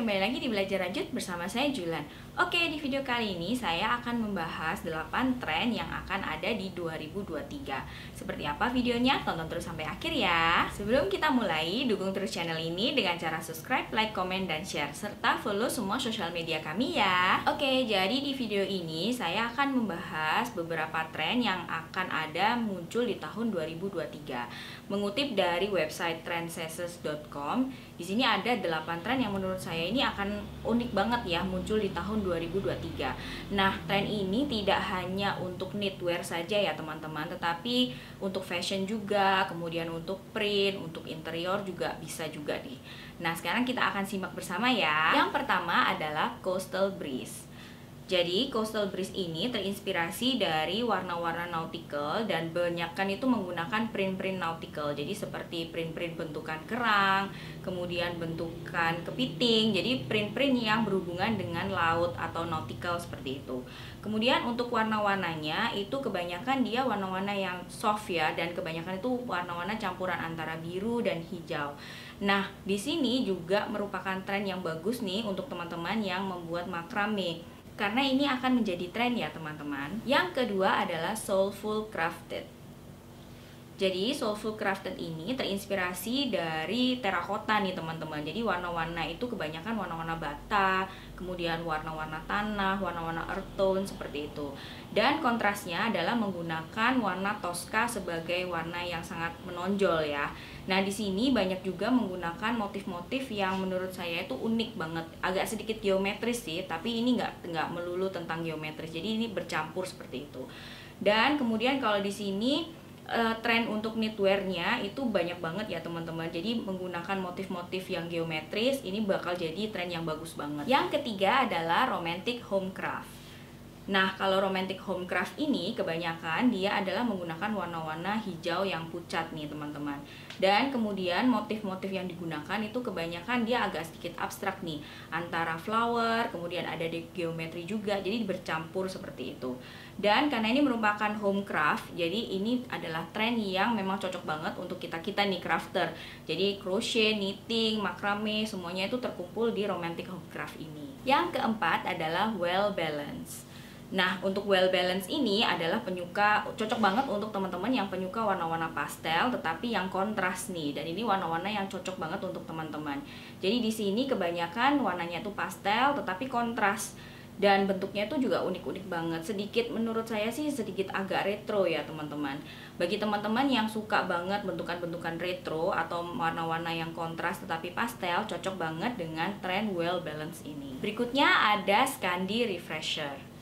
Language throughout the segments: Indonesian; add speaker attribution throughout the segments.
Speaker 1: kembali lagi di Belajar Lanjut bersama saya Julan. Oke, di video kali ini saya akan membahas 8 tren yang akan ada di 2023. Seperti apa videonya? Tonton terus sampai akhir ya. Sebelum kita mulai, dukung terus channel ini dengan cara subscribe, like, komen, dan share, serta follow semua sosial media kami ya. Oke, jadi di video ini saya akan membahas beberapa tren yang akan ada muncul di tahun 2023. Mengutip dari website trendsetters.com, di sini ada 8 tren yang menurut saya ini akan unik banget ya muncul di tahun 2023. Nah, tren ini tidak hanya untuk knitwear saja ya teman-teman, tetapi untuk fashion juga, kemudian untuk print, untuk interior juga bisa juga nih. Nah, sekarang kita akan simak bersama ya. Yang pertama adalah coastal breeze. Jadi coastal breeze ini terinspirasi dari warna-warna nautical dan banyakkan itu menggunakan print-print nautical. Jadi seperti print-print bentukan kerang, kemudian bentukan kepiting. Jadi print-print yang berhubungan dengan laut atau nautical seperti itu. Kemudian untuk warna-warnanya itu kebanyakan dia warna-warna yang soft ya, dan kebanyakan itu warna-warna campuran antara biru dan hijau. Nah, di sini juga merupakan tren yang bagus nih untuk teman-teman yang membuat makrame, karena ini akan menjadi tren ya teman-teman. Yang kedua adalah soulful crafted. Jadi soulful crafted ini terinspirasi dari terakota nih teman-teman. Jadi warna-warna itu kebanyakan warna-warna bata, kemudian warna-warna tanah, warna-warna earth tone seperti itu. Dan kontrasnya adalah menggunakan warna Tosca sebagai warna yang sangat menonjol ya. Nah, di sini banyak juga menggunakan motif-motif yang menurut saya itu unik banget. Agak sedikit geometris sih, tapi ini nggak melulu tentang geometris. Jadi ini bercampur seperti itu. Dan kemudian kalau di sini tren untuk knitwear-nya itu banyak banget ya teman-teman. Jadi menggunakan motif-motif yang geometris ini bakal jadi tren yang bagus banget. Yang ketiga adalah romantic homecraft. Nah, kalau romantic homecraft ini kebanyakan dia adalah menggunakan warna-warna hijau yang pucat nih teman-teman. Dan kemudian motif-motif yang digunakan itu kebanyakan dia agak sedikit abstrak nih, antara flower, kemudian ada di geometri juga, jadi bercampur seperti itu. Dan karena ini merupakan homecraft, jadi ini adalah tren yang memang cocok banget untuk kita-kita nih crafter. Jadi crochet, knitting, macrame, semuanya itu terkumpul di romantic homecraft ini. Yang keempat adalah well balance. Nah, untuk well balance ini adalah cocok banget untuk teman-teman yang penyuka warna-warna pastel tetapi yang kontras nih. Dan ini warna-warna yang cocok banget untuk teman-teman. Jadi di sini kebanyakan warnanya itu pastel tetapi kontras. Dan bentuknya itu juga unik-unik banget. Sedikit menurut saya sih sedikit agak retro ya teman-teman. Bagi teman-teman yang suka banget bentukan-bentukan retro atau warna-warna yang kontras tetapi pastel, cocok banget dengan tren well balance ini. Berikutnya ada Scandi Refresher.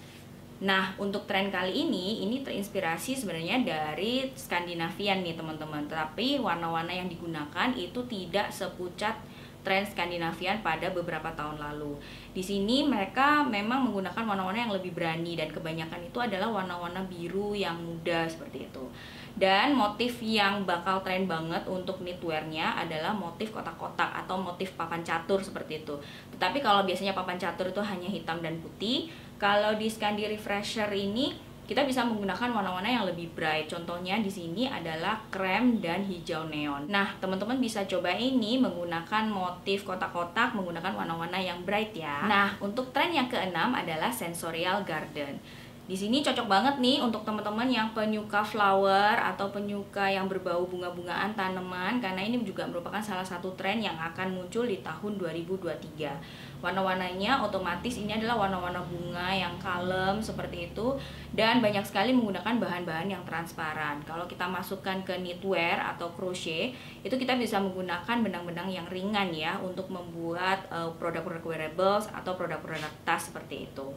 Speaker 1: Nah, untuk tren kali ini terinspirasi sebenarnya dari Skandinavian nih teman-teman. Tapi warna-warna yang digunakan itu tidak sepucat tren Skandinavian pada beberapa tahun lalu. Di sini mereka memang menggunakan warna-warna yang lebih berani dan kebanyakan itu adalah warna-warna biru yang muda seperti itu. Dan motif yang bakal tren banget untuk knitwear-nya adalah motif kotak-kotak atau motif papan catur seperti itu. Tetapi kalau biasanya papan catur itu hanya hitam dan putih, kalau di Scandi Refresher ini kita bisa menggunakan warna-warna yang lebih bright. Contohnya di sini adalah krem dan hijau neon. Nah, teman-teman bisa coba ini menggunakan motif kotak-kotak menggunakan warna-warna yang bright ya. Nah, untuk tren yang keenam adalah sensorial garden. Di sini cocok banget nih untuk teman-teman yang penyuka flower atau penyuka yang berbau bunga-bungaan tanaman, karena ini juga merupakan salah satu tren yang akan muncul di tahun 2023. Warna-warnanya otomatis ini adalah warna-warna bunga yang kalem seperti itu, dan banyak sekali menggunakan bahan-bahan yang transparan. Kalau kita masukkan ke knitwear atau crochet, itu kita bisa menggunakan benang-benang yang ringan ya untuk membuat produk-produk wearables atau produk-produk tas seperti itu.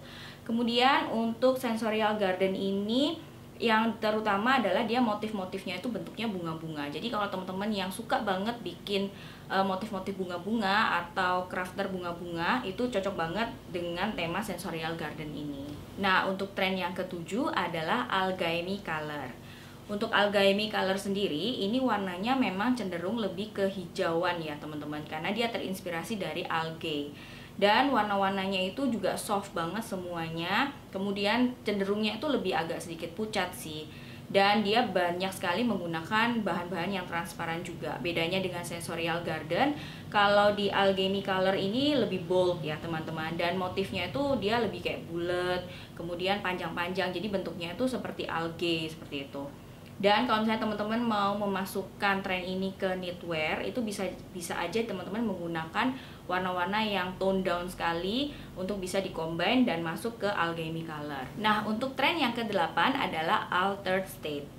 Speaker 1: Kemudian untuk sensorial garden ini yang terutama adalah dia motif-motifnya itu bentuknya bunga-bunga. Jadi kalau teman-teman yang suka banget bikin motif-motif bunga-bunga atau crafter bunga-bunga, itu cocok banget dengan tema sensorial garden ini. Nah, untuk tren yang ketujuh adalah algae color. Untuk algae color sendiri, ini warnanya memang cenderung lebih ke hijauan ya teman-teman, karena dia terinspirasi dari algae. Dan warna-warnanya itu juga soft banget semuanya. Kemudian cenderungnya itu lebih agak sedikit pucat sih. dan dia banyak sekali menggunakan bahan-bahan yang transparan juga. Bedanya dengan Sensorial Garden, kalau di Alchemy Color ini lebih bold ya teman-teman, dan motifnya itu dia lebih kayak bulat, kemudian panjang-panjang, jadi bentuknya itu seperti algae seperti itu. Dan kalau misalnya teman-teman mau memasukkan tren ini ke knitwear, itu bisa aja teman-teman menggunakan warna-warna yang tone down sekali untuk bisa dikombin dan masuk ke Alchemy Color. Nah, untuk tren yang ke-8 adalah Altered State.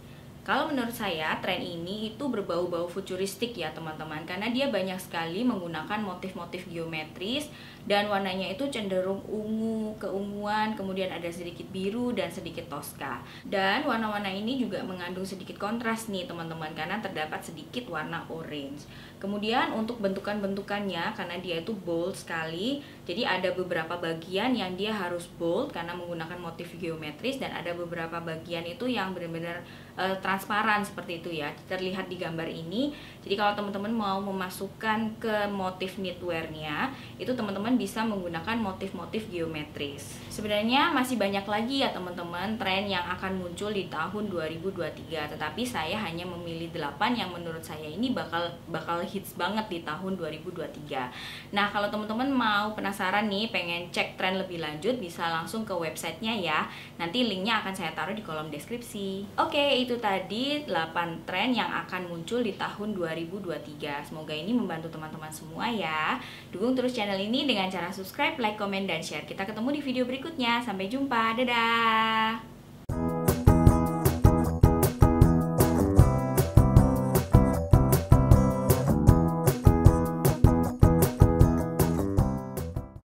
Speaker 1: Kalau menurut saya, tren ini itu berbau-bau futuristik ya teman-teman, karena dia banyak sekali menggunakan motif-motif geometris dan warnanya itu cenderung ungu, keunguan, kemudian ada sedikit biru dan sedikit toska. Dan warna-warna ini juga mengandung sedikit kontras nih teman-teman, karena terdapat sedikit warna orange. Kemudian untuk bentukan-bentukannya, karena dia itu bold sekali, jadi ada beberapa bagian yang dia harus bold karena menggunakan motif geometris, dan ada beberapa bagian itu yang benar-benar transparan seperti itu ya, terlihat di gambar ini. Jadi kalau teman-teman mau memasukkan ke motif knitwear-nya, itu teman-teman bisa menggunakan motif-motif geometris. Sebenarnya masih banyak lagi ya teman-teman tren yang akan muncul di tahun 2023, tetapi saya hanya memilih 8 yang menurut saya ini bakal hits banget di tahun 2023. Nah, kalau teman-teman mau penasaran nih, pengen cek tren lebih lanjut, bisa langsung ke websitenya ya. Nanti linknya akan saya taruh di kolom deskripsi. Oke, itu tadi 8 tren yang akan muncul di tahun 2023. Semoga ini membantu teman-teman semua ya. Dukung terus channel ini dengan cara subscribe, like, komen, dan share. Kita ketemu di video berikutnya. Sampai jumpa. Dadah!